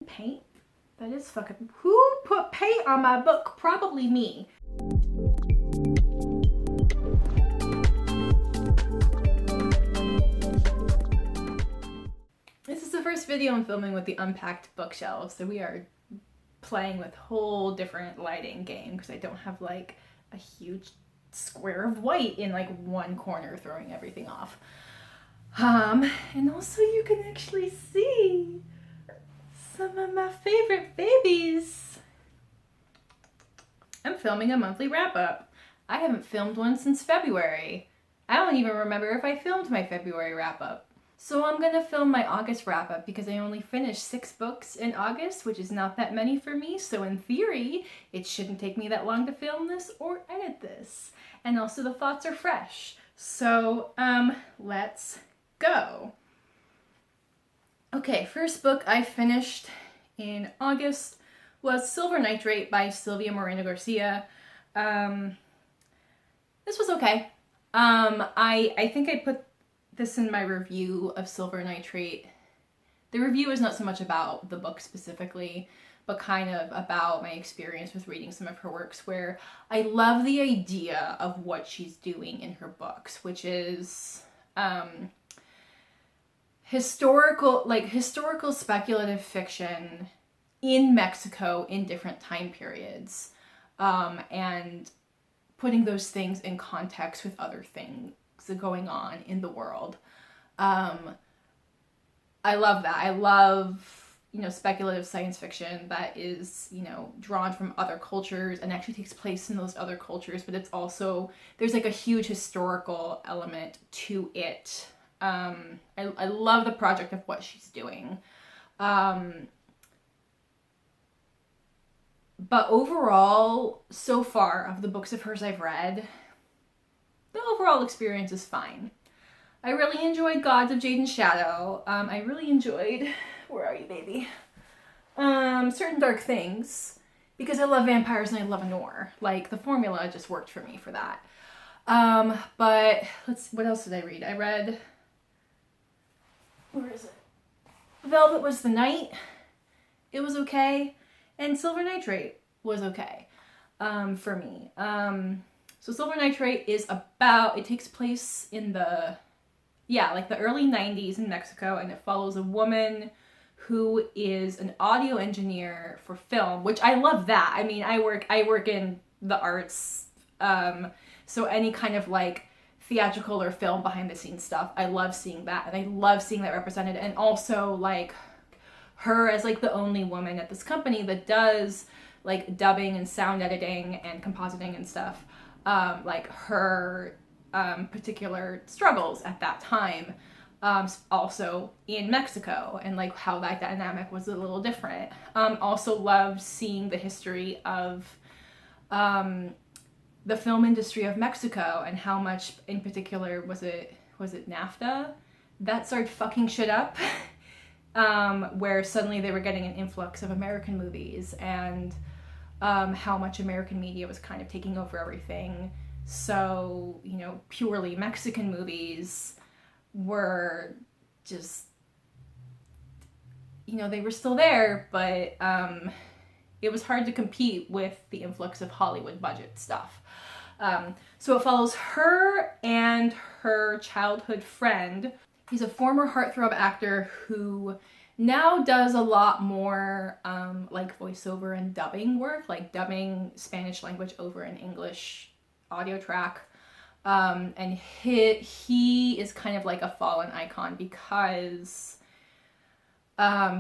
Paint? That is fucking... Who put paint on my book? Probably me. This is the first video I'm filming with the unpacked bookshelves, so we are playing with whole different lighting game because I don't have like a huge square of white in like one corner throwing everything off. And also you can actually see some of my favorite babies. I'm filming a monthly wrap-up. I haven't filmed one since February. I don't even remember if I filmed my February wrap-up. So I'm gonna film my August wrap-up because I only finished 6 books in August, which is not that many for me, so in theory, it shouldn't take me that long to film this or edit this. And also the thoughts are fresh. So, let's go. Okay, first book I finished in August was Silver Nitrate by Sylvia Moreno-Garcia. This was okay. I think I put this in my review of Silver Nitrate. The review is not so much about the book specifically, but kind of about my experience with reading some of her works, where I love the idea of what she's doing in her books, which is historical speculative fiction in Mexico in different time periods, and putting those things in context with other things going on in the world. I love that. I love, speculative science fiction that is, drawn from other cultures and actually takes place in those other cultures, but it's also, there's like a huge historical element to it. I love the project of what she's doing. But overall, so far, of the books of hers I've read, the overall experience is fine. I really enjoyed Gods of Jade and Shadow. I really enjoyed, where are you, baby? Certain Dark Things, because I love vampires and I love noir. Like, the formula just worked for me for that. But what else did I read? I read, where is it? Velvet Was the Night. It was okay. And Silver Nitrate was okay, for me. So Silver Nitrate is about, it takes place in the early 90s in Mexico, and it follows a woman who is an audio engineer for film, which I love that. I mean, I work in the arts, so any kind of like theatrical or film behind the scenes stuff, I love seeing that, and I love seeing that represented, and also like her as like the only woman at this company that does like dubbing and sound editing and compositing and stuff. Like her particular struggles at that time, also in Mexico, and like how that dynamic was a little different. Also loved seeing the history of the film industry of Mexico, and how much in particular was it NAFTA that started fucking shit up. Where suddenly they were getting an influx of American movies, and how much American media was kind of taking over everything. So, purely Mexican movies were just, they were still there, but it was hard to compete with the influx of Hollywood budget stuff. So it follows her and her childhood friend. He's a former heartthrob actor who now does a lot more like voiceover and dubbing work, like dubbing Spanish language over an English audio track. And he is kind of like a fallen icon because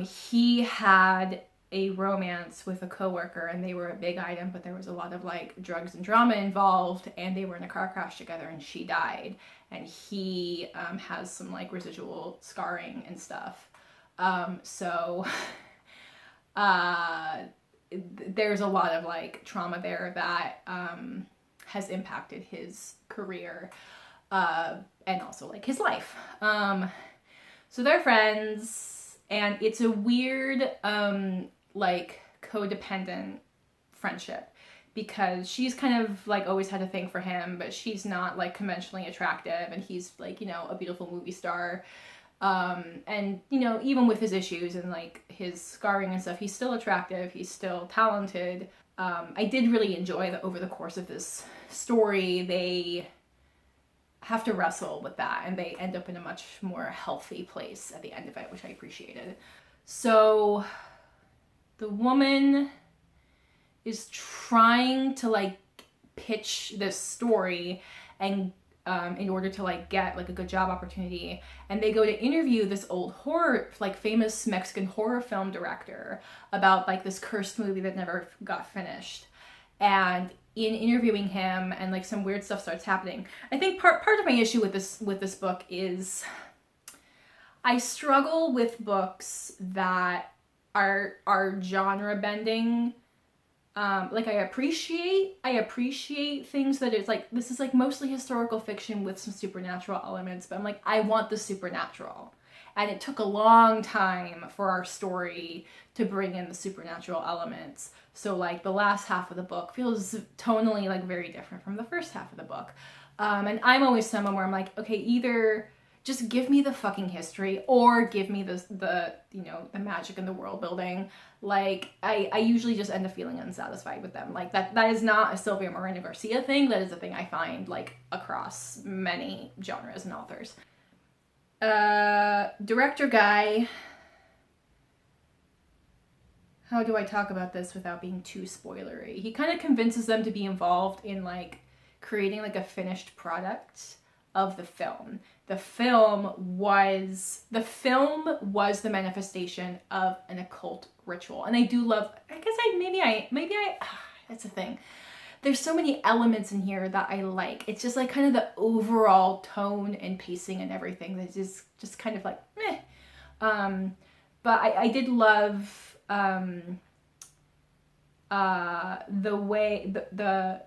he had a romance with a coworker, and they were a big item, but there was a lot of like drugs and drama involved, and they were in a car crash together and she died. And he has some like residual scarring and stuff. So there's a lot of like trauma there that has impacted his career, and also like his life. So they're friends, and it's a weird like codependent friendship, because she's kind of like always had a thing for him, but she's not like conventionally attractive, and he's like, a beautiful movie star. And, you know, even with his issues and like his scarring and stuff, he's still attractive, he's still talented. I did really enjoy that over the course of this story, they have to wrestle with that and they end up in a much more healthy place at the end of it, which I appreciated. So the woman is trying to like pitch this story and in order to like get like a good job opportunity, and they go to interview this old horror, like famous Mexican horror film director about like this cursed movie that never got finished. And in interviewing him, and like some weird stuff starts happening. I think part of my issue with this book is I struggle with books that are genre bending. Like I appreciate things that it's like, this is like mostly historical fiction with some supernatural elements, but I'm like, I want the supernatural. And it took a long time for our story to bring in the supernatural elements. So like the last half of the book feels tonally like very different from the first half of the book. And I'm always someone where I'm like, okay, either just give me the fucking history or give me the you know, the magic and the world building. Like I usually just end up feeling unsatisfied with them. Like that is not a Sylvia Moreno-Garcia thing. That is a thing I find like across many genres and authors. Director guy. How do I talk about this without being too spoilery? He kind of convinces them to be involved in like creating like a finished product of the film. The film was the manifestation of an occult ritual. And I do love, I guess that's the thing. There's so many elements in here that I like. It's just like kind of the overall tone and pacing and everything that is just kind of like, meh. But I did love the way, the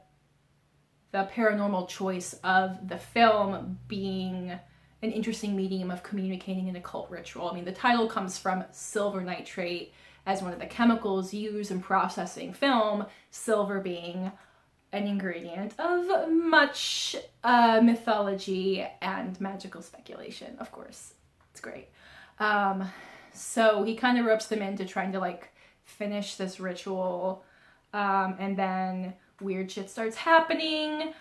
paranormal choice of the film being an interesting medium of communicating an occult ritual. I mean, the title comes from silver nitrate as one of the chemicals used in processing film, silver being an ingredient of much mythology and magical speculation, of course. It's great. So he kind of ropes them into trying to like finish this ritual, and then weird shit starts happening.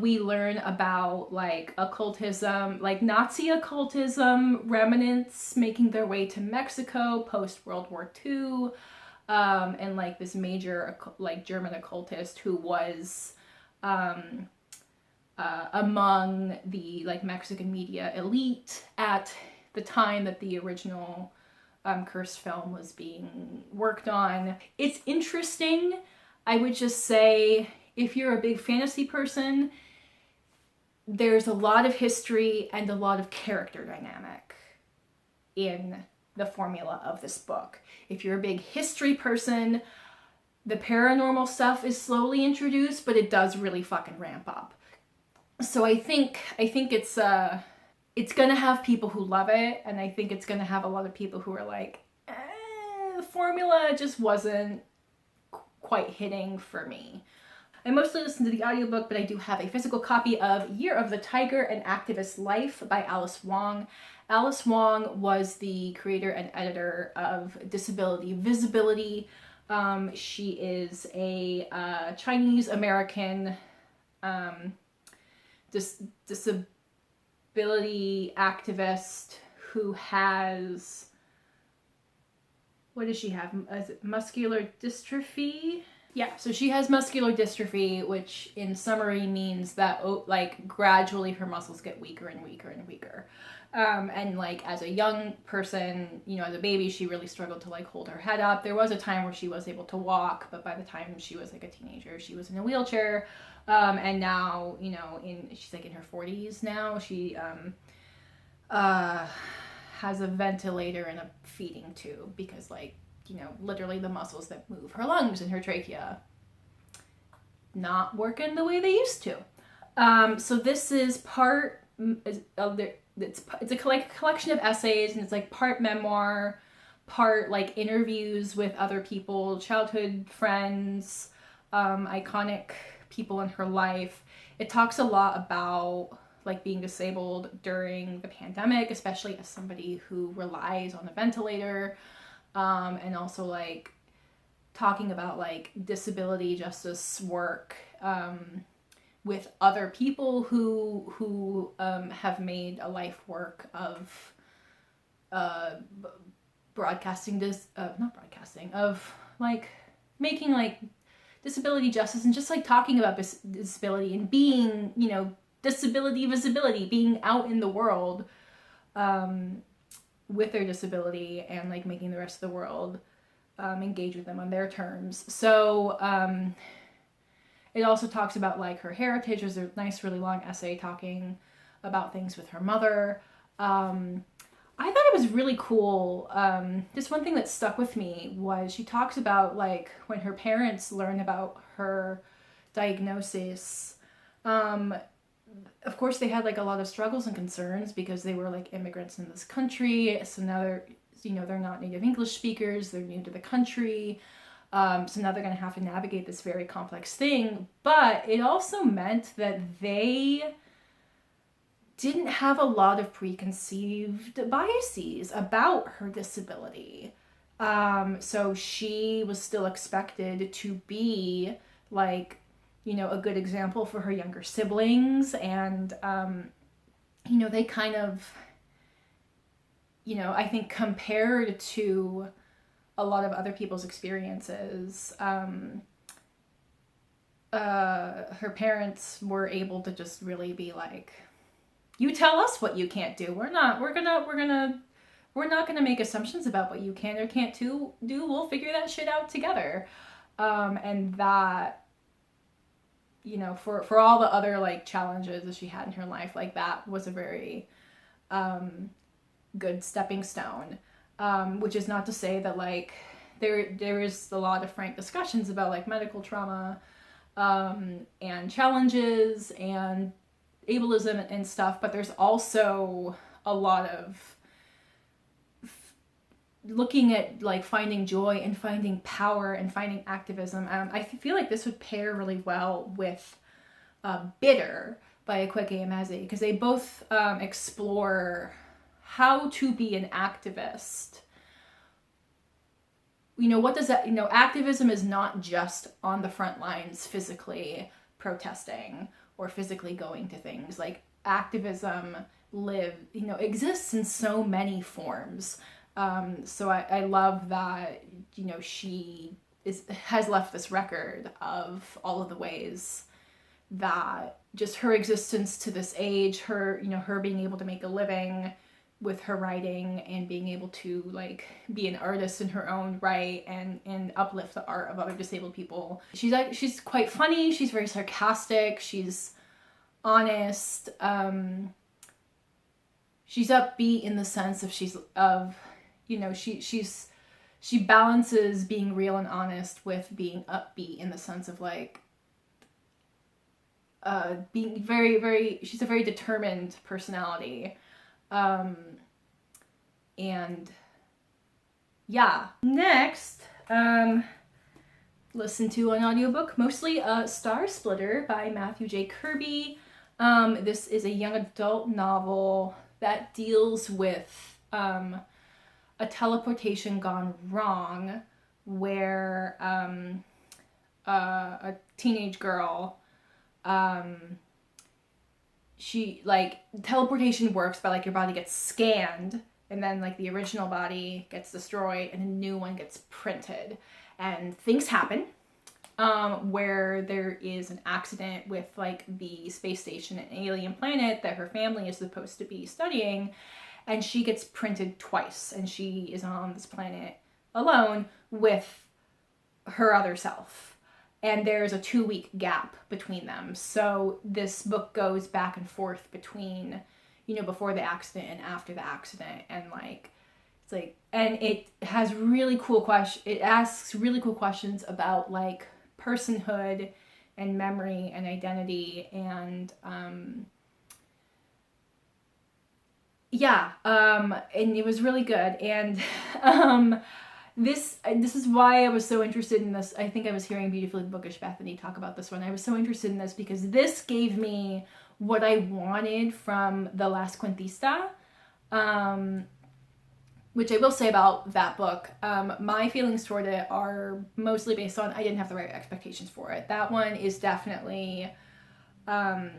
We learn about like occultism, like Nazi occultism remnants making their way to Mexico post World War II, and like this major like German occultist who was among the like Mexican media elite at the time that the original cursed film was being worked on. It's interesting. I would just say, if you're a big fantasy person, there's a lot of history and a lot of character dynamic in the formula of this book. If you're a big history person, the paranormal stuff is slowly introduced, but it does really fucking ramp up. So I think it's gonna have people who love it, and I think it's gonna have a lot of people who are like, the formula just wasn't quite hitting for me. I mostly listen to the audiobook, but I do have a physical copy of Year of the Tiger, An Activist Life by Alice Wong. Alice Wong was the creator and editor of Disability Visibility. She is a Chinese-American disability activist who has, what does she have? Is it muscular dystrophy? Yeah, so she has muscular dystrophy, which in summary means that like gradually her muscles get weaker and weaker and weaker. And like as a young person, you know, as a baby, she really struggled to like hold her head up. There was a time where she was able to walk, but by the time she was like a teenager, she was in a wheelchair. And now, you know, she's like in her 40s now. She has a ventilator and a feeding tube because, like, you know, literally the muscles that move her lungs and her trachea not working the way they used to. So this is part of the, it's a collection of essays, and it's like part memoir, part like interviews with other people, childhood friends, iconic people in her life. It talks a lot about like being disabled during the pandemic, especially as somebody who relies on a ventilator, and also like talking about like disability justice work with other people who have made a life work of of like making like disability justice, and just like talking about disability and being, you know, disability visibility, being out in the world with their disability, and like making the rest of the world engage with them on their terms. So it also talks about like her heritage. There's a nice really long essay talking about things with her mother. I thought it was really cool. Just one thing that stuck with me was she talks about like when her parents learned about her diagnosis. Of course, they had like a lot of struggles and concerns because they were like immigrants in this country. So now they're, you know, they're not native English speakers. They're new to the country. So now they're going to have to navigate this very complex thing. But it also meant that they didn't have a lot of preconceived biases about her disability. So she was still expected to be like, you know, a good example for her younger siblings. And, you know, they kind of, you know, I think compared to a lot of other people's experiences, her parents were able to just really be like, you tell us what you can't do. We're not gonna make assumptions about what you can or can't do. We'll figure that shit out together. And that, you know, for all the other like challenges that she had in her life, like that was a very good stepping stone. Which is not to say that like there is a lot of frank discussions about like medical trauma and challenges and ableism and stuff, but there's also a lot of looking at like finding joy and finding power and finding activism. I feel like this would pair really well with Bitter by Akwaeke Emezi, because they both explore how to be an activist. You know, what does that, you know, activism is not just on the front lines physically protesting or physically going to things. Like activism exists in so many forms. So I love that, you know, she has left this record of all of the ways that just her existence to this age, her being able to make a living with her writing and being able to like be an artist in her own right and uplift the art of other disabled people. She's quite funny. She's very sarcastic. She's honest. She's upbeat in the sense of she balances being real and honest with being upbeat in the sense of like being very, very, she's a very determined personality. And yeah, next, listen to an audiobook, mostly Star Splitter by Matthew J. Kirby. This is a young adult novel that deals with a teleportation gone wrong where a teenage girl, she like teleportation works by like your body gets scanned and then like the original body gets destroyed and a new one gets printed, and things happen where there is an accident with like the space station, an alien planet that her family is supposed to be studying, and she gets printed twice, and she is on this planet alone with her other self. And there's a 2-week gap between them. So this book goes back and forth between, you know, before the accident and after the accident. And like, it's like, and it has really cool questions. It asks really cool questions about like personhood and memory and identity. And and it was really good. And This is why I was so interested in this. I think I was hearing Beautifully Bookish Bethany talk about this one. I was so interested in this because this gave me what I wanted from The Last Cuentista, which I will say about that book. My feelings toward it are mostly based on I didn't have the right expectations for it. That one is definitely a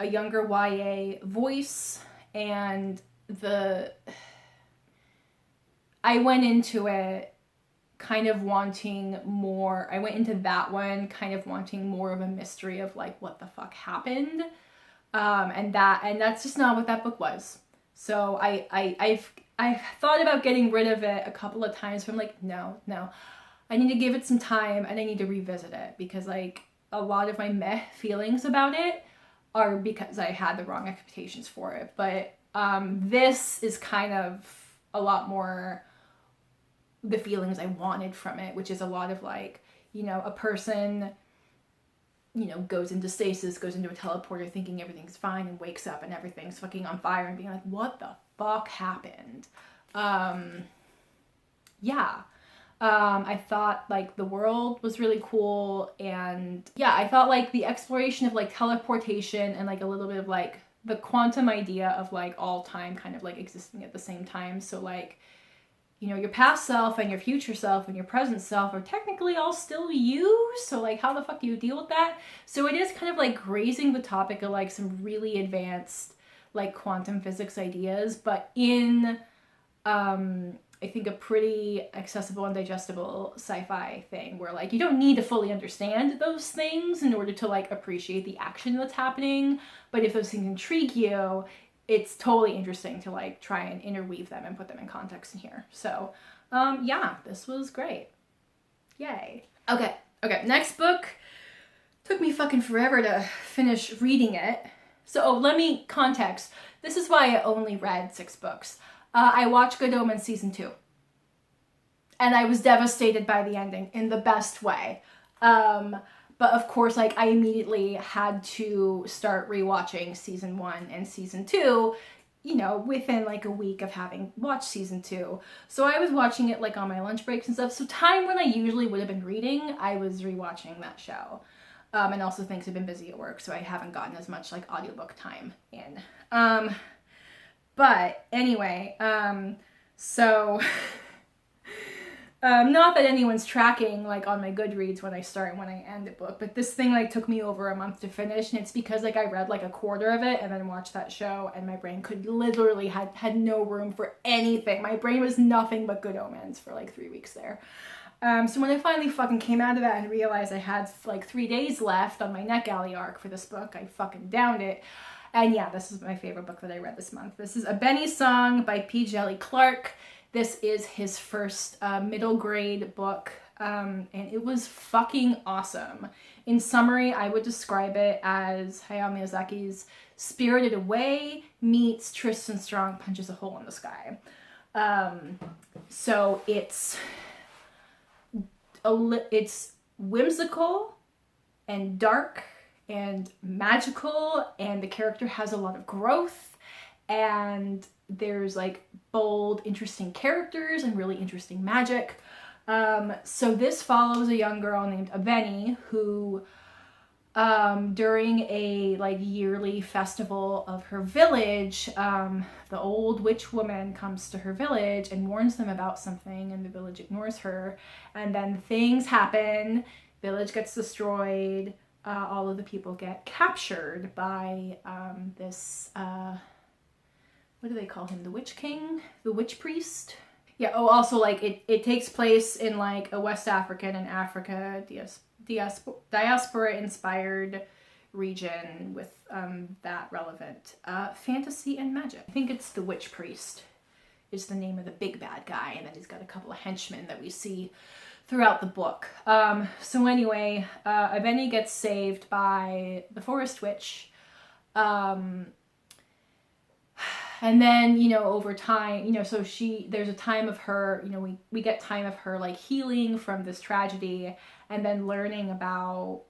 younger YA voice, and I went into it kind of wanting more. I went into that one kind of wanting more of a mystery of like what the fuck happened, and that's just not what that book was. So I've thought about getting rid of it a couple of times, but I'm like, no, I need to give it some time and I need to revisit it, because like a lot of my meh feelings about it are because I had the wrong expectations for it. But this is kind of a lot more the feelings I wanted from it, which is a lot of like, you know, a person, you know, goes into stasis, goes into a teleporter thinking everything's fine, and wakes up and everything's fucking on fire, and being like, what the fuck happened? I thought like the world was really cool, and yeah, I thought like the exploration of like teleportation and like a little bit of like the quantum idea of like all time kind of like existing at the same time. So like, you know, your past self and your future self and your present self are technically all still you. So like, how the fuck do you deal with that? So it is kind of like raising the topic of like some really advanced like quantum physics ideas, but in I think a pretty accessible and digestible sci-fi thing, where like you don't need to fully understand those things in order to like appreciate the action that's happening, but if those things intrigue you, it's totally interesting to like try and interweave them and put them in context in here. So yeah, this was great. Yay. Okay, next book. Took me fucking forever to finish reading it. So let me context. This is why I only read 6 books. I watched Good Omens season 2. And I was devastated by the ending in the best way. But of course, like I immediately had to start rewatching season 1 and season 2, you know, within like a week of having watched season 2. So I was watching it like on my lunch breaks and stuff. So time when I usually would have been reading, I was rewatching that show. And also things have been busy at work, so I haven't gotten as much like audiobook time in. But anyway, so not that anyone's tracking like on my Goodreads when I start and when I end a book, but this thing like took me over a month to finish, and it's because like I read like a quarter of it and then watched that show, and my brain could literally had no room for anything. My brain was nothing but Good Omens for like 3 weeks there. So when I finally fucking came out of that and realized I had like 3 days left on my NetGalley arc for this book, I fucking downed it. And yeah, this is my favorite book that I read this month. This is Abeni Song by P. Djèlí Clark. This is his first middle grade book, and it was fucking awesome. In summary, I would describe it as Hayao Miyazaki's Spirited Away meets Tristan Strong punches a hole in the sky. So it's whimsical and dark and magical, and the character has a lot of growth, and there's like bold, interesting characters and really interesting magic. So this follows a young girl named Abeni who during a like yearly festival of her village, the old witch woman comes to her village and warns them about something, and the village ignores her, and then things happen. Village gets destroyed. All of the people get captured by this, what do they call him? The Witch King? The Witch Priest? Yeah, oh, also, like, it takes place in, like, a West African and Africa diaspora-inspired region with that relevant fantasy and magic. I think it's the Witch Priest is the name of the big bad guy, and then he's got a couple of henchmen that we see throughout the book. So anyway, Abeni gets saved by the Forest Witch. And then, you know, over time, you know, so there's a time of her, you know, we get time of her like healing from this tragedy, and then learning about,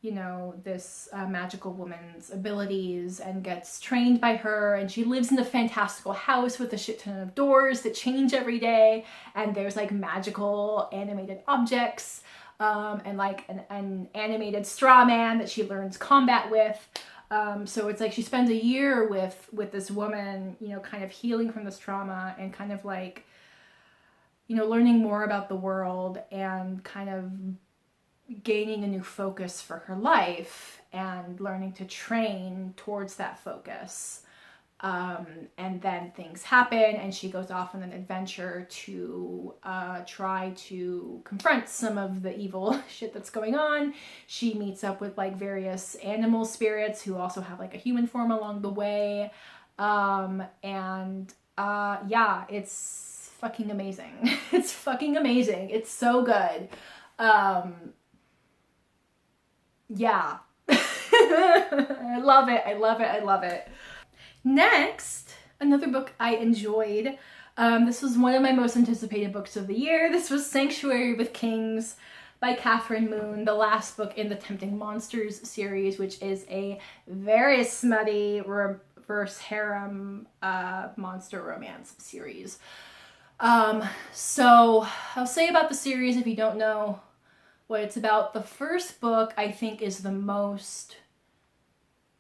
you know, this magical woman's abilities, and gets trained by her, and she lives in a fantastical house with a shit ton of doors that change every day, and there's like magical animated objects. and like an animated straw man that she learns combat with. So it's like she spends a year with this woman, you know, kind of healing from this trauma and kind of like, you know, learning more about the world and kind of gaining a new focus for her life and learning to train towards that focus. And then things happen and she goes off on an adventure to try to confront some of the evil shit that's going on. She meets up with like various animal spirits who also have like a human form along the way. Yeah, it's fucking amazing. It's fucking amazing. It's so good. Yeah. I love it. I love it. I love it. Next, another book I enjoyed. This was one of my most anticipated books of the year. This was Sanctuary with Kings by Kathryn Moon, the last book in the Tempting Monsters series, which is a very smutty reverse harem monster romance series. So I'll say about the series if you don't know what it's about. The first book I think is the most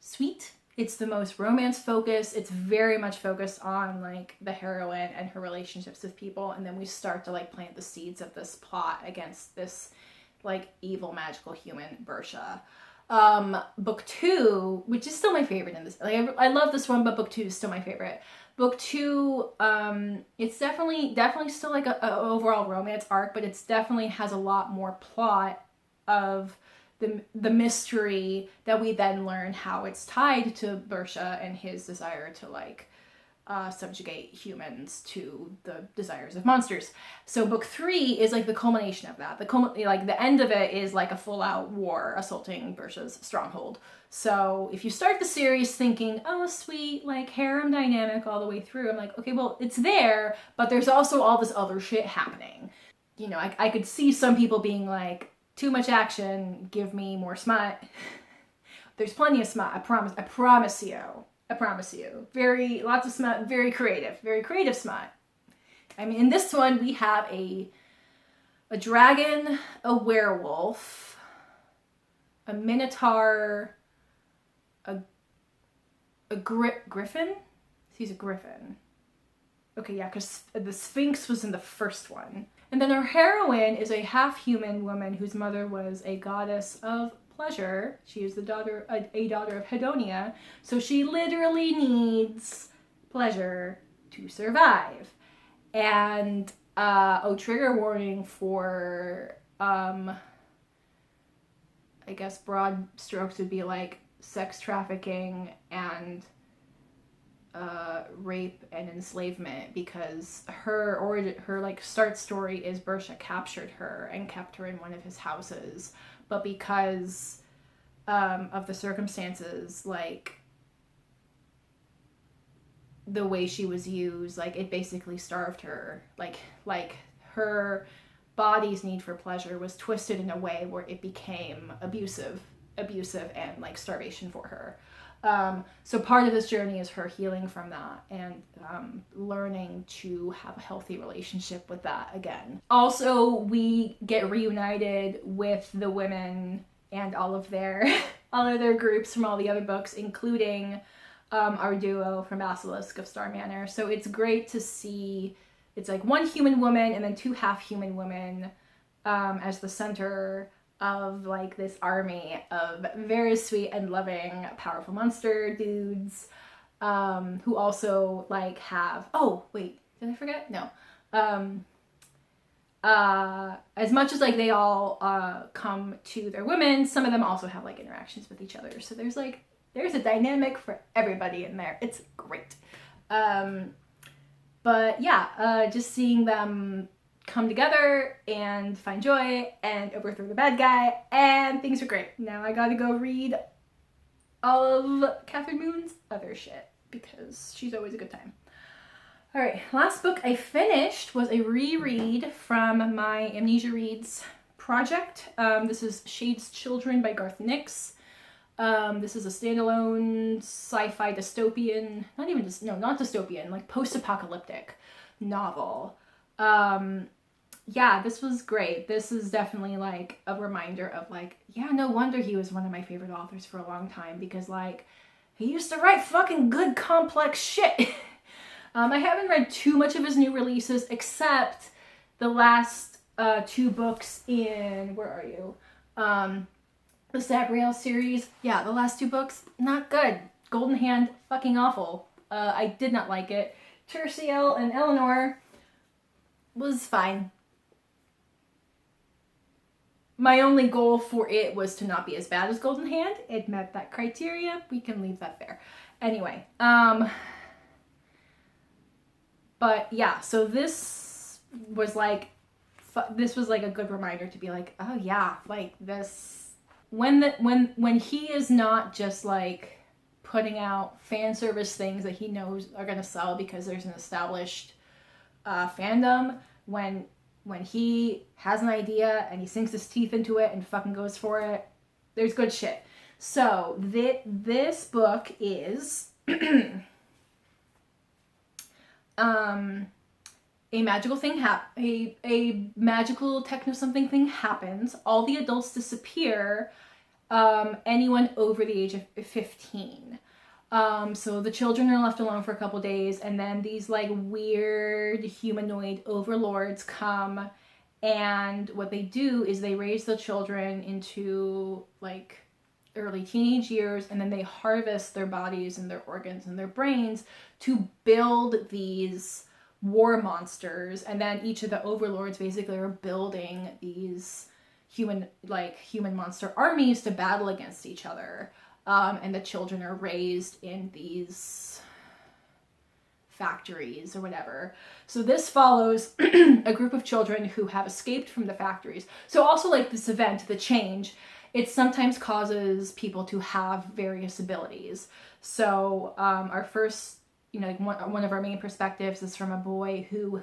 sweet. It's the most romance focused. It's very much focused on like the heroine and her relationships with people. And then we start to like plant the seeds of this plot against this like evil magical human Bersha. Book 2, which is still my favorite in this. Like I love this one, but book 2 is still my favorite. Book 2, it's definitely still like a overall romance arc, but it's definitely has a lot more plot of the mystery that we then learn how it's tied to Bersha and his desire to like subjugate humans to the desires of monsters. So book 3 is like the culmination of that. The end of it is like a full-out war assaulting Bersha's stronghold. So if you start the series thinking, oh sweet, like harem dynamic all the way through, I'm like, okay, well it's there, but there's also all this other shit happening. You know, I could see some people being like, too much action, give me more smut. There's plenty of smut, I promise you. Lots of smut, very creative smut. I mean, in this one, we have a dragon, a werewolf, a minotaur, a griffin? He's a griffin. Okay, yeah, because the Sphinx was in the first one. And then our heroine is a half-human woman whose mother was a goddess of pleasure. She is a daughter of Hedonia, so she literally needs pleasure to survive. And trigger warning for I guess broad strokes would be like sex trafficking and rape and enslavement, because her like start story is Bersha captured her and kept her in one of his houses, but because of the circumstances, like the way she was used, like it basically starved her. Like her body's need for pleasure was twisted in a way where it became abusive and like starvation for her. So part of this journey is her healing from that and learning to have a healthy relationship with that again. Also, we get reunited with the women and all of their groups from all the other books, including our duo from Basilisk of Star Manor. So it's great to see. It's like one human woman and then two half-human women as the center of like this army of very sweet and loving, powerful monster dudes, who also like have, oh wait, did I forget? No. As much as like they all come to their women, some of them also have like interactions with each other. So there's a dynamic for everybody in there. It's great. But yeah, just seeing them come together and find joy and overthrow the bad guy, and things are great. Now I gotta go read all of Kathryn Moon's other shit because she's always a good time. Alright, last book I finished was a reread from my Amnesia Reads project. This is Shade's Children by Garth Nix. This is a standalone sci-fi dystopian, not dystopian, like post-apocalyptic novel. yeah, this was great. This is definitely like a reminder of like, yeah, no wonder he was one of my favorite authors for a long time, because like he used to write fucking good complex shit. I haven't read too much of his new releases except the last 2 books in, where are you? The SAG-AFTRA series. Yeah, the last 2 books, not good. Golden Hand, fucking awful. I did not like it. Terciel and Eleanor was fine. My only goal for it was to not be as bad as Golden Hand. It met that criteria. We can leave that there. Anyway, but yeah, so this was like a good reminder to be like, oh yeah, like this, when he is not just like putting out fan service things that he knows are gonna sell because there's an established fandom, when he has an idea and he sinks his teeth into it and fucking goes for it, there's good shit. So this book is a magical thing a magical techno something thing happens. All the adults disappear. Anyone over the age of 15. So the children are left alone for a couple days, and then these like weird humanoid overlords come, and what they do is they raise the children into like early teenage years, and then they harvest their bodies and their organs and their brains to build these war monsters. And then each of the overlords basically are building these human monster armies to battle against each other. And the children are raised in these factories or whatever. So this follows a group of children who have escaped from the factories. So also like this event, the change, it sometimes causes people to have various abilities. So our first, one of our main perspectives is from a boy who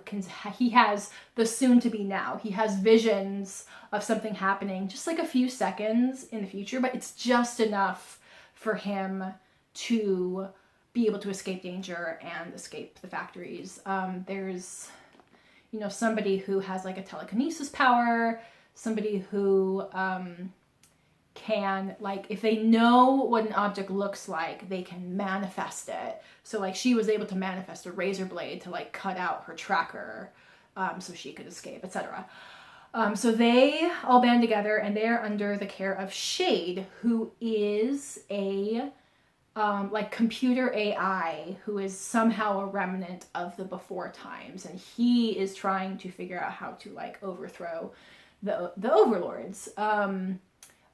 he has the soon to be now. He has visions of something happening just like a few seconds in the future, but it's just enough for him to be able to escape danger and escape the factories. There's, somebody who has like a telekinesis power, somebody who can, like, if they know what an object looks like, they can manifest it. So like she was able to manifest a razor blade to like cut out her tracker so she could escape, etc. So they all band together, and they're under the care of Shade, who is a like computer AI who is somehow a remnant of the before times, and he is trying to figure out how to like overthrow the overlords.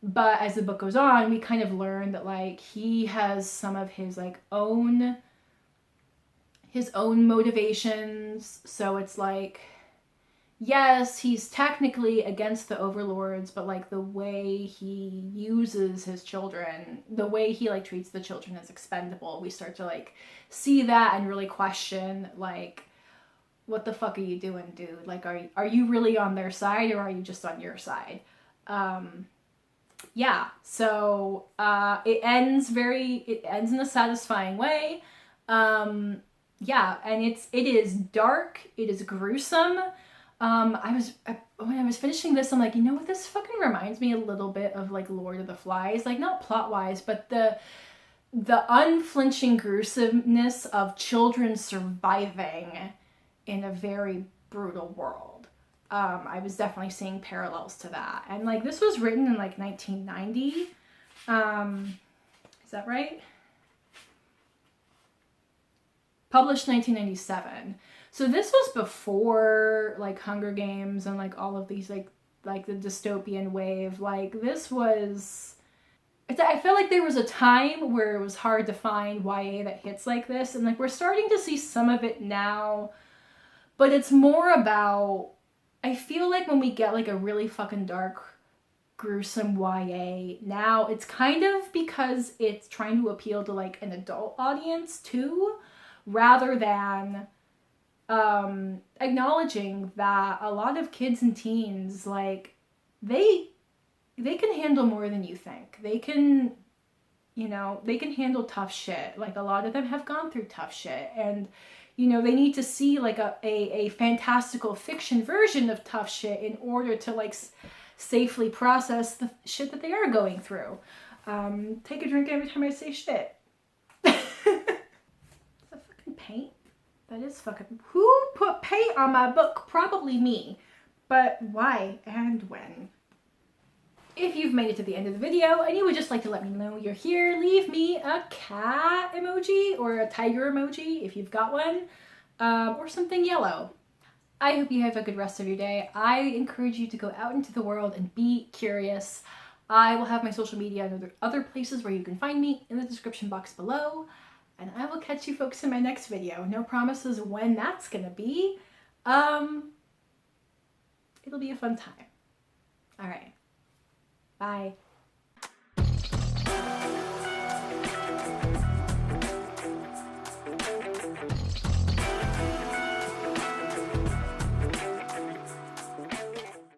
But as the book goes on, we kind of learn that like he has some of his like own motivations. So it's like, yes, he's technically against the overlords, but like the way he uses his children, the way he like treats the children as expendable, we start to like see that and really question like, what the fuck are you doing, dude? Like, are you really on their side, or are you just on your side? Yeah, so it ends in a satisfying way. Yeah, and it is dark, it is gruesome. When I was finishing this, I'm like, you know what, this fucking reminds me a little bit of like Lord of the Flies, like not plot wise, but the unflinching gruesomeness of children surviving in a very brutal world. I was definitely seeing parallels to that. And like this was written in like 1990. Is that right? Published 1997. So this was before like Hunger Games and like all of these like the dystopian wave. Like this was, I feel like there was a time where it was hard to find YA that hits like this, and like we're starting to see some of it now, but it's more about, I feel like when we get like a really fucking dark, gruesome YA now, it's kind of because it's trying to appeal to like an adult audience too, rather than acknowledging that a lot of kids and teens, like they can handle more than you think. They can handle tough shit. Like a lot of them have gone through tough shit, and You know, they need to see like a fantastical fiction version of tough shit in order to like safely process the shit that they are going through. Take a drink every time I say shit. Is that fucking paint? That is fucking... Who put paint on my book? Probably me. But why and when? If you've made it to the end of the video and you would just like to let me know you're here, leave me a cat emoji or a tiger emoji if you've got one, or something yellow. I hope you have a good rest of your day. I encourage you to go out into the world and be curious. I will have my social media and other places where you can find me in the description box below. And I will catch you folks in my next video. No promises when that's gonna be. It'll be a fun time. All right. Bye.